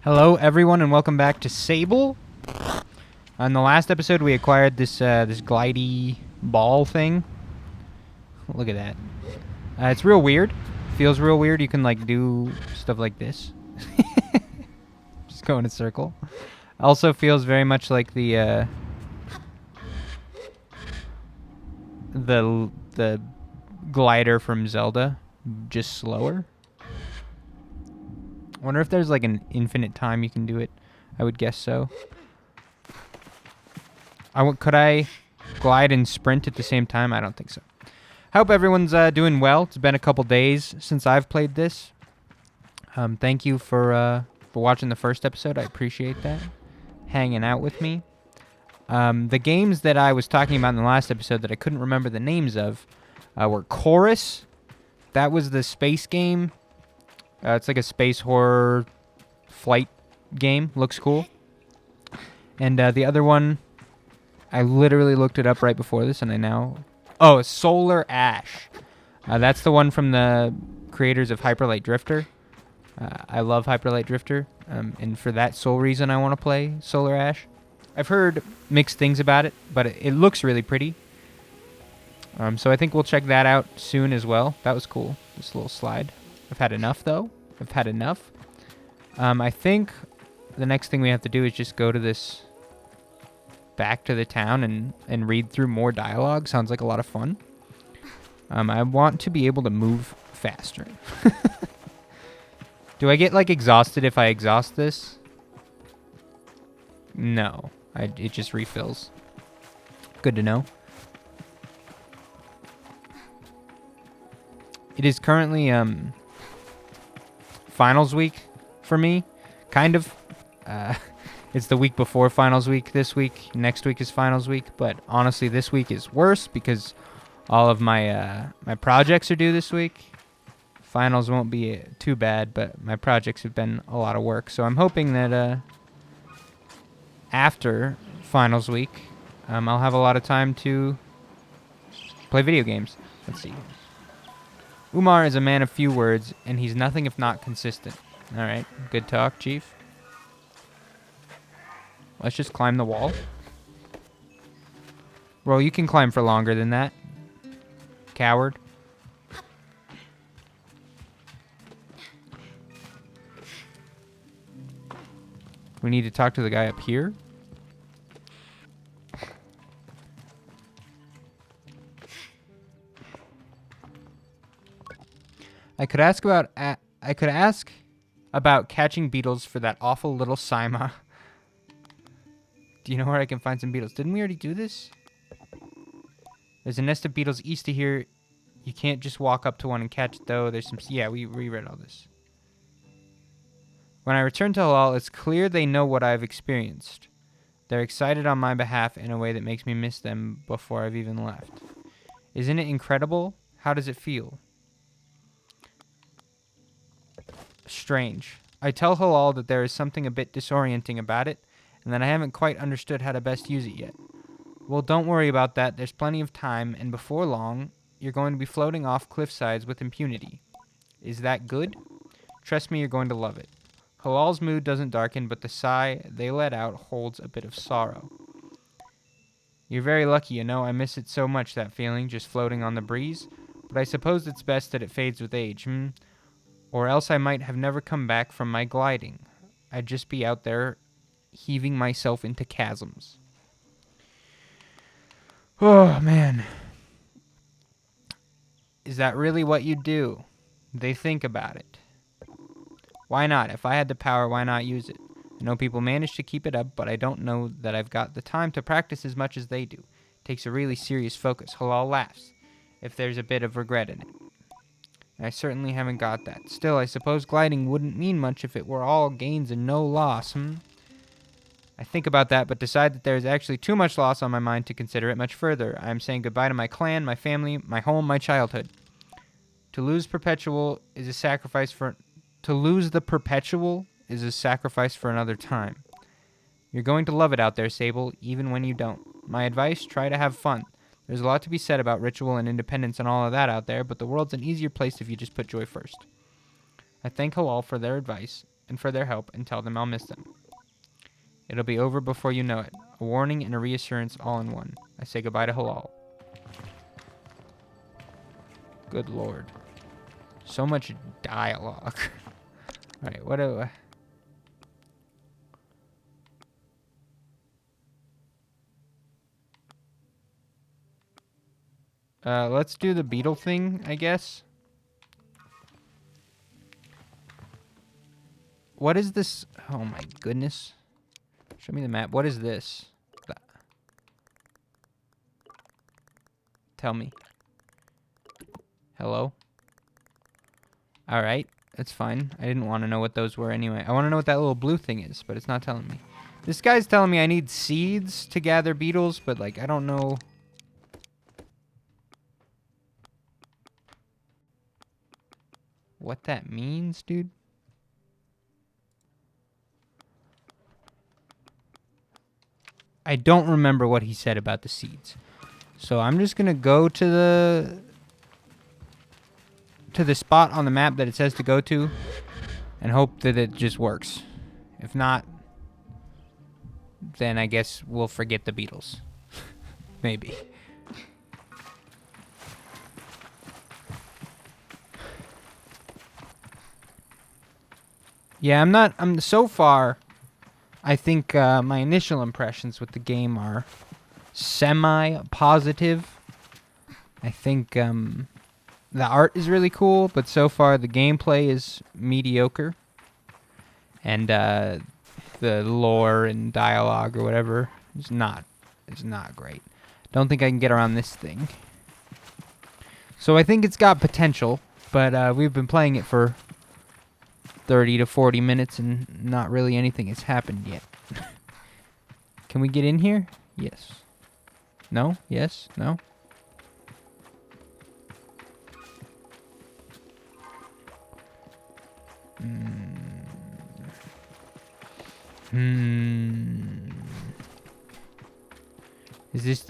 Hello, everyone, and welcome back to Sable. On the last episode, we acquired this glidey ball thing. Look at that. It's real weird. Feels real weird. You can like do stuff like this. Just go in a circle. Also feels very much like the glider from Zelda, just slower. I wonder if there's like an infinite time you can do it. I would guess so. Could I glide and sprint at the same time? I don't think so. I hope everyone's doing well. It's been a couple days since I've played this. Thank you for watching the first episode. I appreciate that. Hanging out with me. The games that I was talking about in the last episode that I couldn't remember the names of were Chorus. That was the space game. It's like a space horror flight game. Looks cool. And the other one, I literally looked it up right before this, and I now... Oh, Solar Ash. That's the one from the creators of Hyper Light Drifter. I love Hyper Light Drifter, and for that sole reason I want to play Solar Ash. I've heard mixed things about it, but it looks really pretty. So I think we'll check that out soon as well. That was cool, this little slide. I've had enough, though. I've had enough. I think the next thing we have to do is just go to this... back to the town and read through more dialogue. Sounds like a lot of fun. I want to be able to move faster. Do I get, like, exhausted if I exhaust this? No. It just refills. Good to know. It is currently, finals week for me. Kind of. It's the week before finals week this week. Next week is finals week. But honestly, this week is worse because all of my my projects are due this week. Finals won't be too bad, but my projects have been a lot of work. So I'm hoping that after finals week, I'll have a lot of time to play video games. Let's see. Umar is a man of few words, and he's nothing if not consistent. All right, good talk, Chief. Let's just climb the wall. Bro, you can climb for longer than that. Coward. We need to talk to the guy up here. I could ask about catching beetles for that awful little Saima. Do you know where I can find some beetles? Didn't we already do this? There's a nest of beetles east of here. You can't just walk up to one and catch it, though. There's some... Yeah, we reread all this. When I return to Halal, it's clear they know what I've experienced. They're excited on my behalf in a way that makes me miss them before I've even left. Isn't it incredible? How does it feel? Strange. I tell Halal that there is something a bit disorienting about it, and that I haven't quite understood how to best use it yet. Well, don't worry about that. There's plenty of time, and before long, you're going to be floating off cliff sides with impunity. Is that good? Trust me, you're going to love it. Halal's mood doesn't darken, but the sigh they let out holds a bit of sorrow. You're very lucky, you know. I miss it so much, that feeling, just floating on the breeze. But I suppose it's best that it fades with age, Or else I might have never come back from my gliding. I'd just be out there heaving myself into chasms. Oh, man. Is that really what you do? They think about it. Why not? If I had the power, why not use it? I know people manage to keep it up, but I don't know that I've got the time to practice as much as they do. It takes a really serious focus. Halal laughs, if there's a bit of regret in it. I certainly haven't got that. Still, I suppose gliding wouldn't mean much if it were all gains and no loss, I think about that, but decide that there is actually too much loss on my mind to consider it much further. I am saying goodbye to my clan, my family, my home, my childhood. To lose the perpetual is a sacrifice for another time. You're going to love it out there, Sable, even when you don't. My advice, try to have fun. There's a lot to be said about ritual and independence and all of that out there, but the world's an easier place if you just put joy first. I thank Halal for their advice, and for their help and tell them I'll miss them. It'll be over before you know it. A warning and a reassurance all in one. I say goodbye to Halal. Good lord. So much dialogue. Alright, what do let's do the beetle thing, I guess. What is this? Oh my goodness. Show me the map. What is this? Tell me. Hello? Alright, that's fine. I didn't want to know what those were anyway. I want to know what that little blue thing is, but it's not telling me. This guy's telling me I need seeds to gather beetles, but like, I don't know. What that means, dude? I don't remember what he said about the seeds. So I'm just going to go to the spot on the map that it says to go to and hope that it just works. If not, then I guess we'll forget the beetles. Maybe. Yeah, I'm so far, I think my initial impressions with the game are semi-positive. I think the art is really cool, but so far the gameplay is mediocre. And the lore and dialogue or whatever is not great. Don't think I can get around this thing. So I think it's got potential, but we've been playing it for 30 to 40 minutes and not really anything has happened yet. Can we get in here? Yes. No? Yes? No?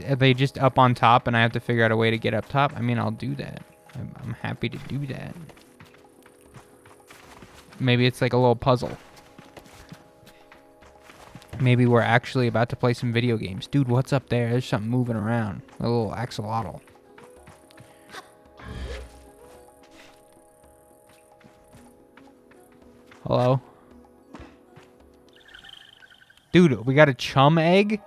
Are they just up on top and I have to figure out a way to get up top? I mean, I'll do that. I'm happy to do that. Maybe it's like a little puzzle. Maybe we're actually about to play some video games. Dude, what's up there? There's something moving around. A little axolotl. Hello? Dude, we got a chum egg?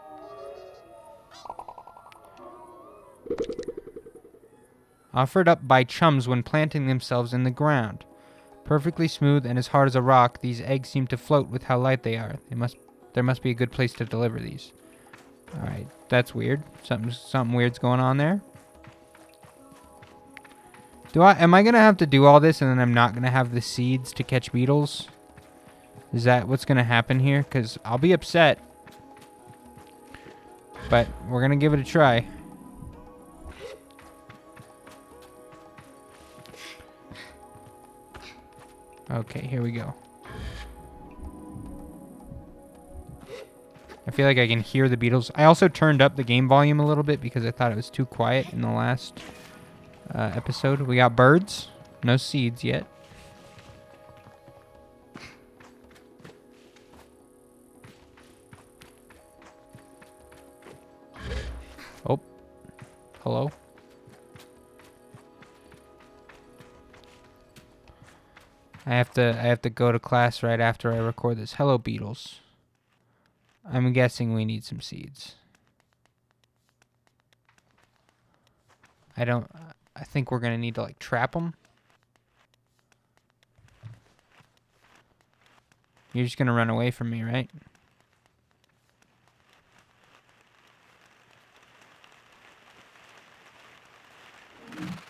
Offered up by chums when planting themselves in the ground. Perfectly smooth and as hard as a rock, these eggs seem to float with how light they are. There must be a good place to deliver these. Alright, that's weird. Something weird's going on there. Am I gonna have to do all this and then I'm not gonna have the seeds to catch beetles? Is that what's gonna happen here? Because I'll be upset. But we're gonna give it a try. Okay, here we go. I feel like I can hear the beetles. I also turned up the game volume a little bit because I thought it was too quiet in the last episode. We got birds. No seeds yet. Oh. Hello. I have to go to class right after I record this. Hello, beetles. I'm guessing we need some seeds. I think we're gonna need to like trap them. You're just gonna run away from me, right?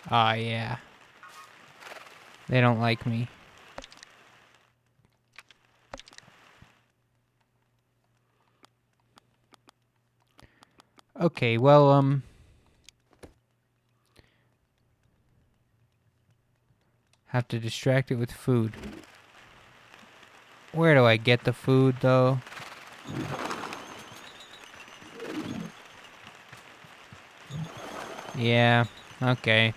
Ah, yeah. They don't like me. Okay, well, have to distract it with food. Where do I get the food, though? Yeah, okay.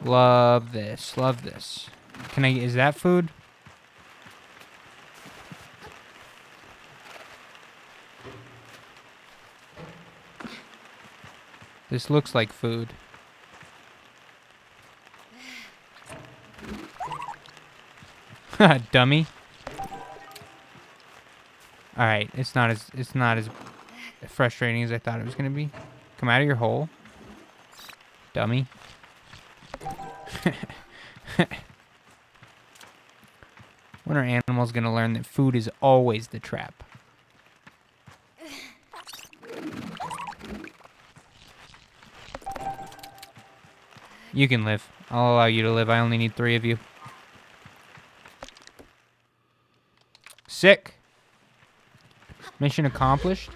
Love this, love this. Can I... Is that food? This looks like food. Dummy. All right, it's not as frustrating as I thought it was gonna be. Come out of your hole, dummy. When are animals gonna learn that food is always the trap? You can live. I'll allow you to live. I only need 3 of you. Sick. Mission accomplished.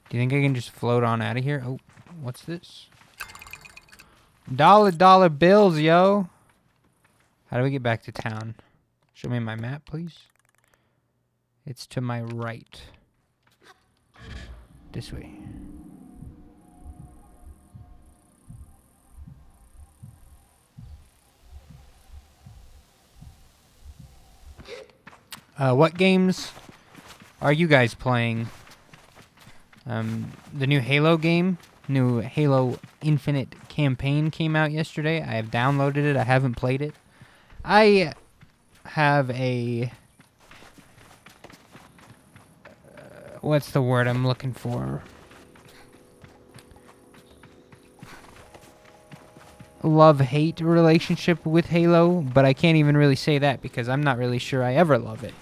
Do you think I can just float on out of here? Oh, what's this? Dollar bills, yo. How do we get back to town? Show me my map, please. It's to my right. This way. What games are you guys playing? The new Halo game, new Halo Infinite campaign came out yesterday. I have downloaded it. I haven't played it. I have a... what's the word I'm looking for? Love-hate relationship with Halo, but I can't even really say that because I'm not really sure I ever love it.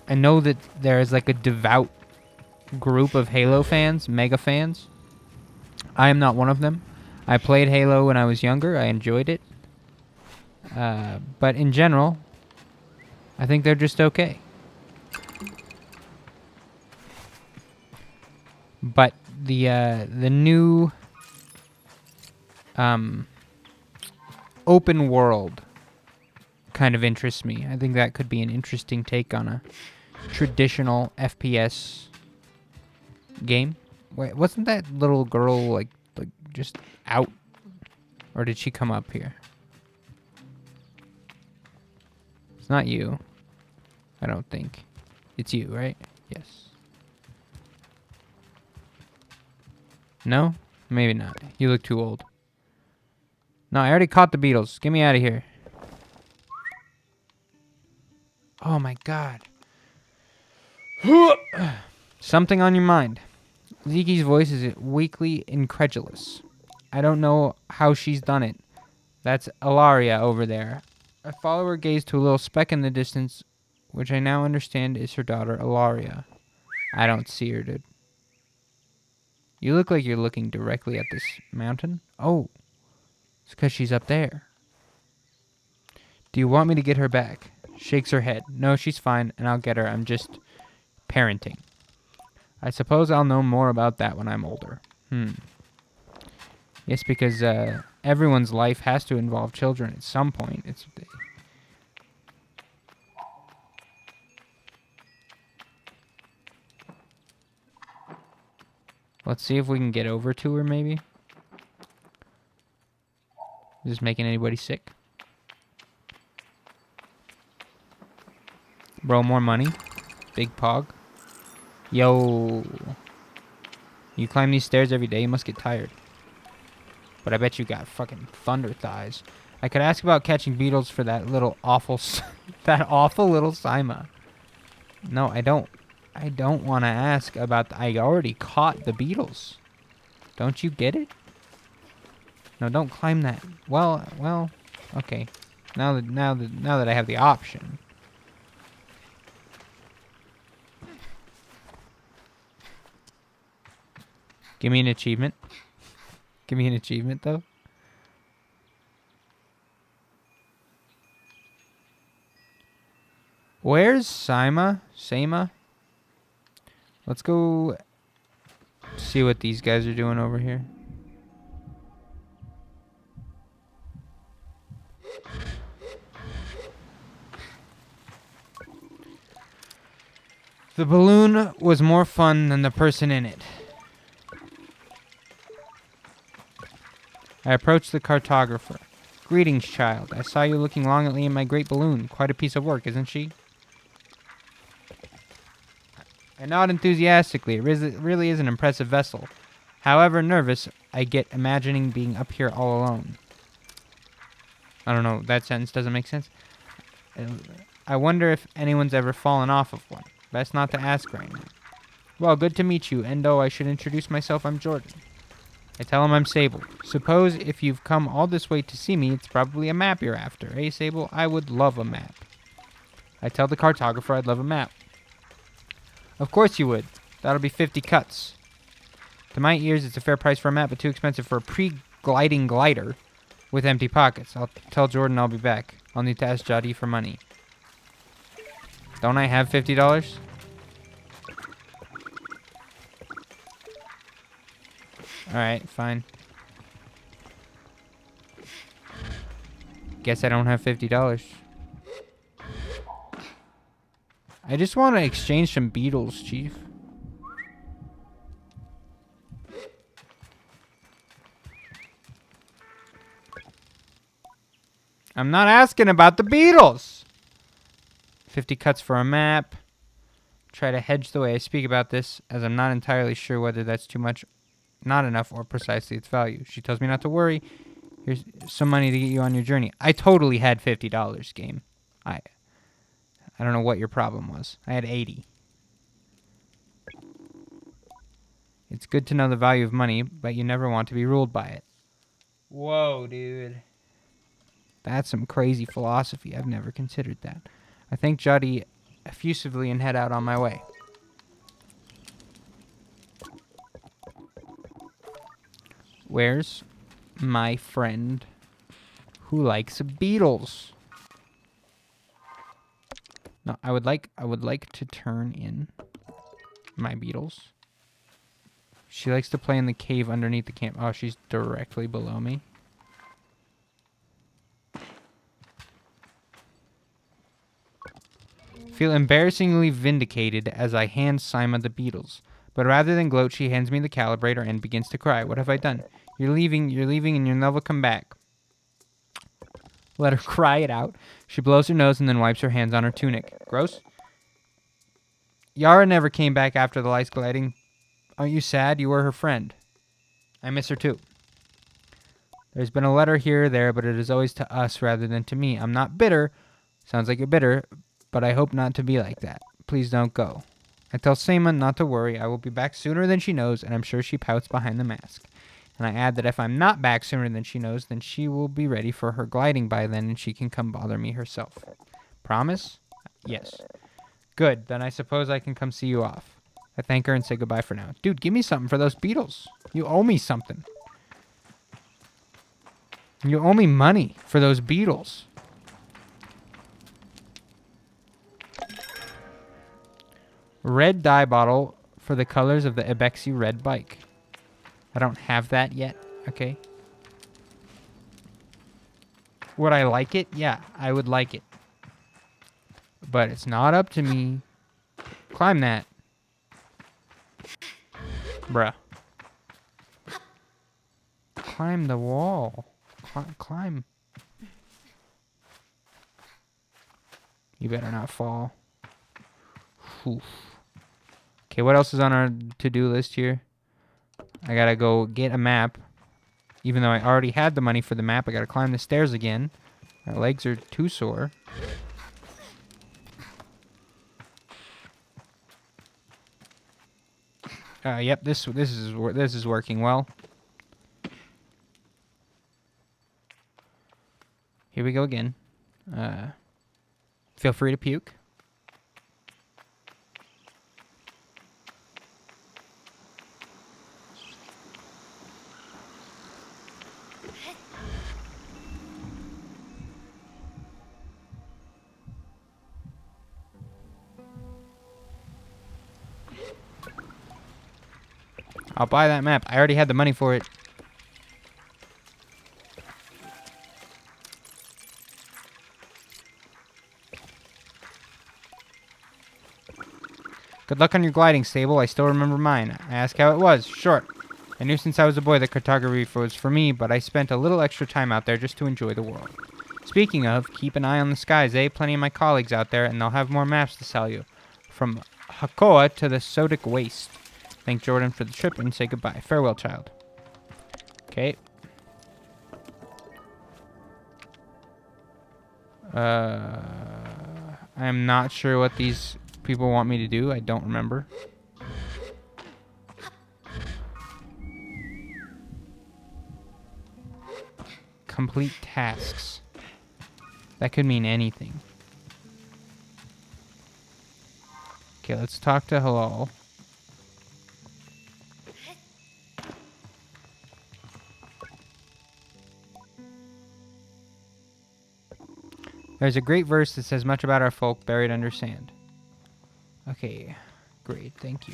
I know that there's like a devout group of Halo fans, mega fans. I am not one of them. I played Halo when I was younger. I enjoyed it. But in general, I think they're just okay. But the new open world kind of interests me. I think that could be an interesting take on a traditional FPS game. Wait, wasn't that little girl like just out, or did she come up here? It's not you. I don't think. It's you, right? Yes. No? Maybe not. You look too old. No, I already caught the beetles. Get me out of here. Oh my god. Something on your mind. Ziki's voice is weakly incredulous. I don't know how she's done it. That's Ilaria over there. I follow her gaze to a little speck in the distance, which I now understand is her daughter, Ilaria. I don't see her, dude. You look like you're looking directly at this mountain. Oh, it's because she's up there. Do you want me to get her back? Shakes her head. No, she's fine, and I'll get her. I'm just parenting. I suppose I'll know more about that when I'm older. Yes, because everyone's life has to involve children at some point. Let's see if we can get over to her, maybe. Is this making anybody sick? Bro, more money. Big pog. Yo. You climb these stairs every day, you must get tired. But I bet you got fucking thunder thighs. I could ask about catching beetles for that little awful... that awful little Sima. No, I don't. I don't want to ask about... I already caught the beetles. Don't you get it? No, don't climb that. Well, okay. Now that I have the option. Give me an achievement. Give me an achievement, though. Where's Sima? Let's go see what these guys are doing over here. The balloon was more fun than the person in it. I approached the cartographer. Greetings, child. I saw you looking longingly in my great balloon. Quite a piece of work, isn't she? I nod enthusiastically. It really is an impressive vessel. However nervous I get imagining being up here all alone. I don't know. That sentence doesn't make sense. I wonder if anyone's ever fallen off of one. Best not to ask right now. Well, good to meet you. Endo, I should introduce myself. I'm Jordan. I tell him I'm Sable. Suppose if you've come all this way to see me, it's probably a map you're after. Eh, Sable? I would love a map. I tell the cartographer I'd love a map. Of course you would. That'll be 50 cuts. To my ears, it's a fair price for a map, but too expensive for a pre-gliding glider with empty pockets. I'll tell Jordan I'll be back. I'll need to ask Jody for money. Don't I have $50? Alright, fine. Guess I don't have $50. I just want to exchange some beetles, Chief. I'm not asking about the beetles. 50 cuts for a map. Try to hedge the way I speak about this, as I'm not entirely sure whether that's too much, not enough, or precisely its value. She tells me not to worry. Here's some money to get you on your journey. I totally had $50, game. I don't know what your problem was. I had 80. It's good to know the value of money, but you never want to be ruled by it. Whoa, dude. That's some crazy philosophy. I've never considered that. I thank Jody effusively and head out on my way. Where's my friend who likes beetles? No, I would like to turn in my beetles. She likes to play in the cave underneath the camp. Oh, she's directly below me. Feel embarrassingly vindicated as I hand Sima the beetles. But rather than gloat, she hands me the calibrator and begins to cry. What have I done? You're leaving, and you'll never come back. Let her cry it out. She blows her nose and then wipes her hands on her tunic. Gross. Yara never came back after the lights gliding. Aren't you sad? You were her friend. I miss her too. There's been a letter here or there, but it is always to us rather than to me. I'm not bitter. Sounds like you're bitter, but I hope not to be like that. Please don't go. I tell Seema not to worry. I will be back sooner than she knows, and I'm sure she pouts behind the mask. And I add that if I'm not back sooner than she knows, then she will be ready for her gliding by then, and she can come bother me herself. Promise? Yes. Good. Then I suppose I can come see you off. I thank her and say goodbye for now. Dude, give me something for those beetles. You owe me something. You owe me money for those beetles. Red dye bottle for the colors of the Ibexi red bike. I don't have that yet. Okay. Would I like it? Yeah, I would like it. But it's not up to me. Climb that. Bruh. Climb the wall. Climb. You better not fall. Oof. Okay, what else is on our to-do list here? I gotta go get a map. Even though I already had the money for the map, I gotta climb the stairs again. My legs are too sore. Yep, this is working well. Here we go again. Feel free to puke. I'll buy that map. I already had the money for it. Good luck on your gliding, Sable. I still remember mine. I asked how it was. Short. I knew since I was a boy that cartography was for me, but I spent a little extra time out there just to enjoy the world. Speaking of, keep an eye on the skies, eh? Plenty of my colleagues out there, and they'll have more maps to sell you. From Hakoa to the Sodic Waste. Thank Jordan for the trip and say goodbye. Farewell, child. Okay. I'm not sure what these people want me to do. I don't remember. Complete tasks. That could mean anything. Okay, let's talk to Halal. There's a great verse that says much about our folk buried under sand. Okay, great, thank you.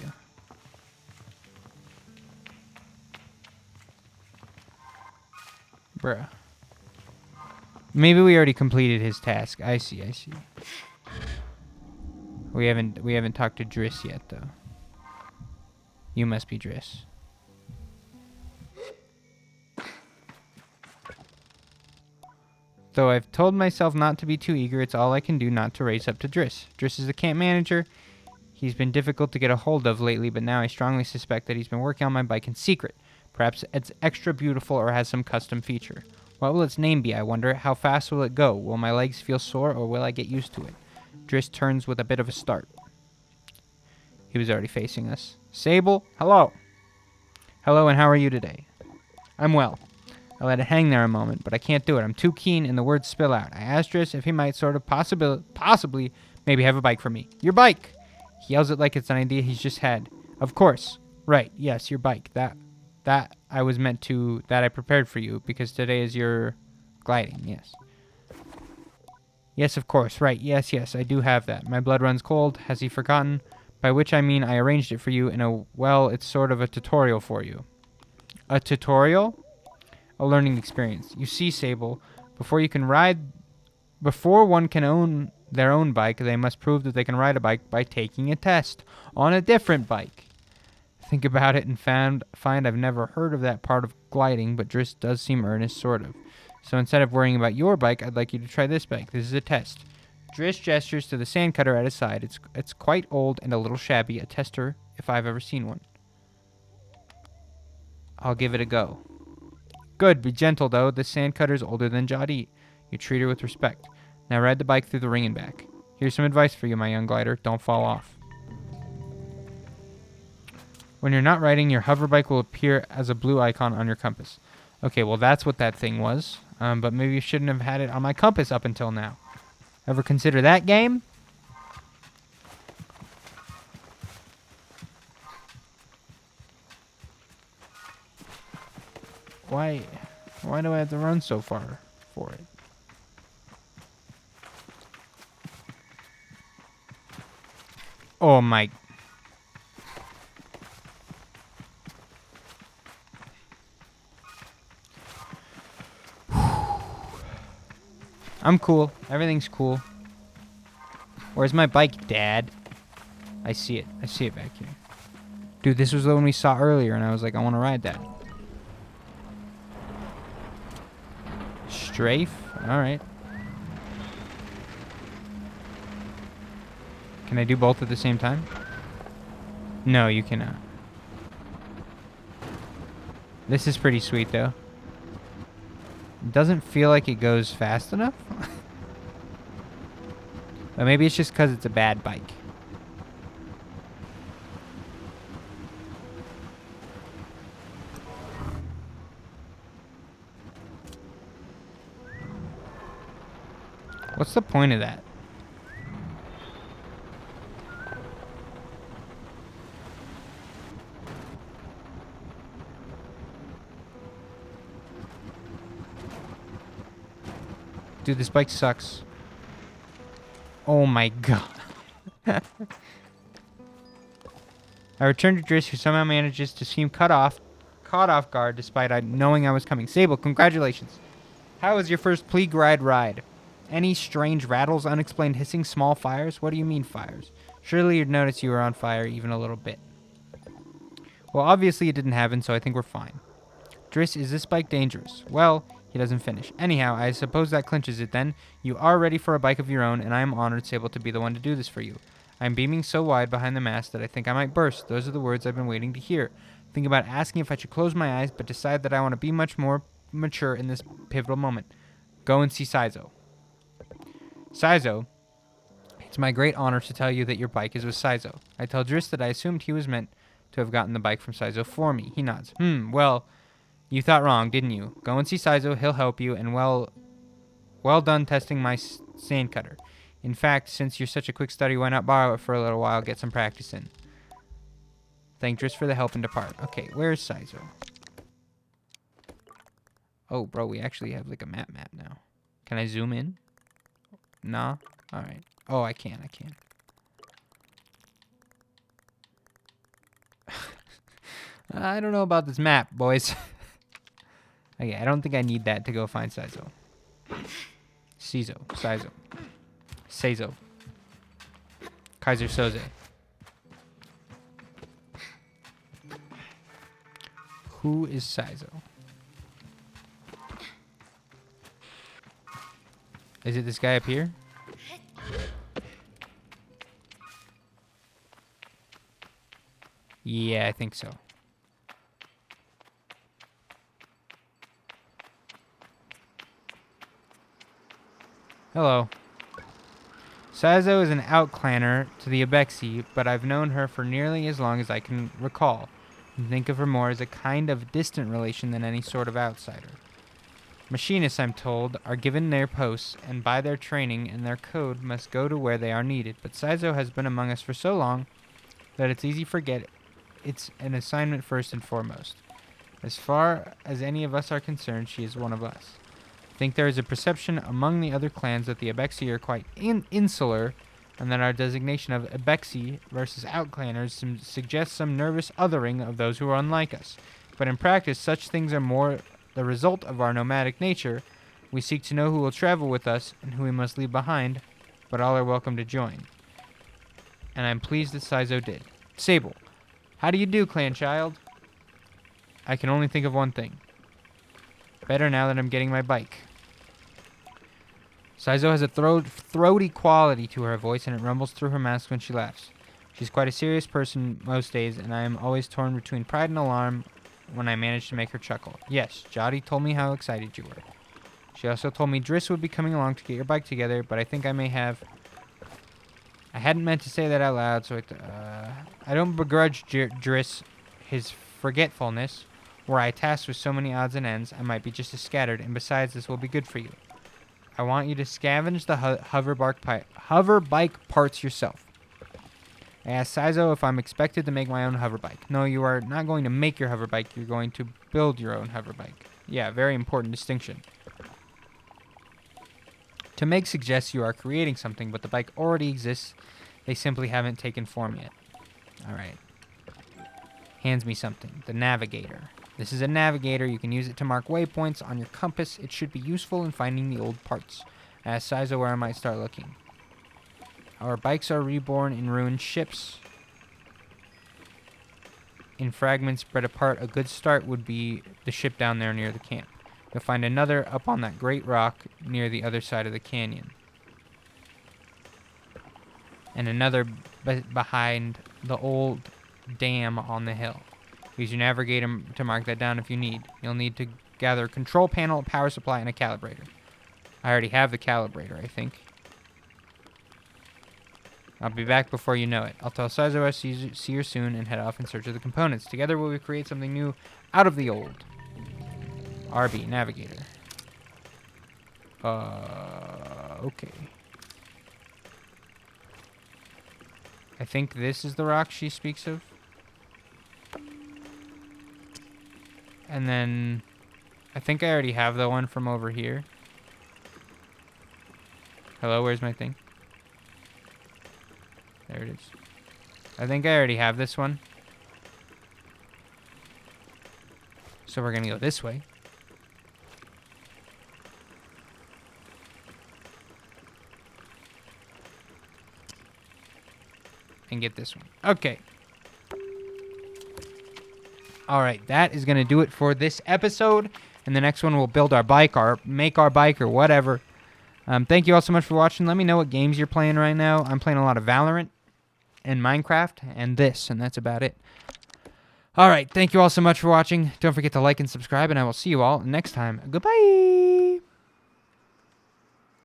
Bruh. Maybe we already completed his task. I see, I see. We haven't talked to Driss yet, though. You must be Driss. Though I've told myself not to be too eager, it's all I can do not to race up to Driss. Driss is the camp manager. He's been difficult to get a hold of lately, but now I strongly suspect that he's been working on my bike in secret. Perhaps it's extra beautiful or has some custom feature. What will its name be, I wonder? How fast will it go? Will my legs feel sore, or will I get used to it? Driss turns with a bit of a start. He was already facing us. Sable, hello. Hello, and how are you today? I'm well. I let it hang there a moment, but I can't do it. I'm too keen, and the words spill out. I asked Driss if he might sort of possibly maybe have a bike for me. Your bike! He yells it like it's an idea he's just had. Of course. Right, yes, your bike. That I was meant to, that I prepared for you, because today is your gliding, yes. Yes, of course, right, yes, I do have that. My blood runs cold. Has he forgotten? By which I mean I arranged it for you in a, well, it's sort of a tutorial for you. A tutorial? A learning experience. You see, Sable, before one can own their own bike, they must prove that they can ride a bike by taking a test on a different bike. Think about it and find I've never heard of that part of gliding, but Driss does seem earnest, sort of. So instead of worrying about your bike, I'd like you to try this bike. This is a test. Driss gestures to the sand cutter at his side. It's quite old and a little shabby, a tester if I've ever seen one. I'll give it a go. Good, be gentle though. This sand cutter's older than Jadi. You treat her with respect. Now ride the bike through the ring and back. Here's some advice for you, my young glider. Don't fall off. When you're not riding, your hover bike will appear as a blue icon on your compass. Okay, well that's what that thing was. But maybe you shouldn't have had it on my compass up until now. Ever consider that game? Why do I have to run so far for it? Oh my. I'm cool. Everything's cool. Where's my bike, Dad? I see it. I see it back here. Dude, this was the one we saw earlier, and I was like, I want to ride that. Strafe? Alright. Can I do both at the same time? No, you cannot. This is pretty sweet, though. It doesn't feel like it goes fast enough. But maybe it's just because it's a bad bike. What's the point of that? Dude, this bike sucks. Oh my god. I returned to Driss, who somehow manages to seem caught off guard despite knowing I was coming. Sable, congratulations. How was your first Pleague ride? Any strange rattles, unexplained hissing, small fires? What do you mean fires? Surely you'd notice you were on fire even a little bit. Well, obviously it didn't happen, so I think we're fine. Driss, is this bike dangerous? Well, he doesn't finish. Anyhow, I suppose that clinches it then. You are ready for a bike of your own, and I am honored, Sable, to be the one to do this for you. I am beaming so wide behind the mast that I think I might burst. Those are the words I've been waiting to hear. Think about asking if I should close my eyes, but decide that I want to be much more mature in this pivotal moment. Go and see Saizo. Saizo, it's my great honor to tell you that your bike is with Saizo. I tell Driss that I assumed he was meant to have gotten the bike from Saizo for me. He nods. Well, you thought wrong, didn't you? Go and see Saizo, he'll help you, and well done testing my sand cutter. In fact, since you're such a quick study, why not borrow it for a little while, get some practice in. Thank Driss for the help and depart. Okay, where's Saizo? Oh, bro, we actually have like a map now. Can I zoom in? Nah? Alright. Oh, I can. I don't know about this map, boys. Okay, I don't think I need that to go find Saizo. Saizo. Kaiser Soze. Who is Saizo? Is it this guy up here? Yeah, I think so. Hello. Saizo is an outclanner to the Abexi, but I've known her for nearly as long as I can recall, and think of her more as a kind of distant relation than any sort of outsider. Machinists, I'm told, are given their posts, and by their training and their code must go to where they are needed, but Saizo has been among us for so long that it's easy to forget it's an assignment first and foremost. As far as any of us are concerned, she is one of us. I think there is a perception among the other clans that the Abexi are quite insular, and that our designation of Abexi versus outclanners suggests some nervous othering of those who are unlike us. But in practice, such things are more the result of our nomadic nature. We seek to know who will travel with us and who we must leave behind, but all are welcome to join. And I'm pleased that Saizo did. Sable, how do you do, clan child? I can only think of one thing. Better now that I'm getting my bike. Saizo has a throaty quality to her voice, and it rumbles through her mask when she laughs. She's quite a serious person most days, and I am always torn between pride and alarm when I manage to make her chuckle. Yes, Jody told me how excited you were. She also told me Driss would be coming along to get your bike together, but I think I may have... I hadn't meant to say that out loud, so I don't begrudge Driss his forgetfulness. Were I tasked with so many odds and ends, I might be just as scattered, and besides, this will be good for you. I want you to scavenge the hover bike parts yourself. I asked Saizo if I'm expected to make my own hover bike. No, you are not going to make your hover bike, you're going to build your own hover bike. Yeah, very important distinction. To make suggests you are creating something, but the bike already exists. They simply haven't taken form yet. Alright. Hands me something. The navigator. This is a navigator. You can use it to mark waypoints on your compass. It should be useful in finding the old parts. I asked Saizo where I might start looking. Our bikes are reborn in ruined ships. In fragments spread apart, a good start would be the ship down there near the camp. You'll find another up on that great rock near the other side of the canyon. And another behind the old dam on the hill. Use your navigator to mark that down if you need. You'll need to gather a control panel, a power supply, and a calibrator. I already have the calibrator, I think. I'll be back before you know it. I'll tell Saizo I see you soon and head off in search of the components. Together we will create something new out of the old. RB, navigator. Okay. I think this is the rock she speaks of. And then I think I already have the one from over here. Hello, where's my thing? There it is. I think I already have this one. So we're gonna go this way. and get this one. Okay. All right, that is going to do it for this episode. And the next one, we'll build our bike or make our bike or whatever. Thank you all so much for watching. Let me know what games you're playing right now. I'm playing a lot of Valorant and Minecraft and this, and that's about it. All right, thank you all so much for watching. Don't forget to like and subscribe, and I will see you all next time. Goodbye!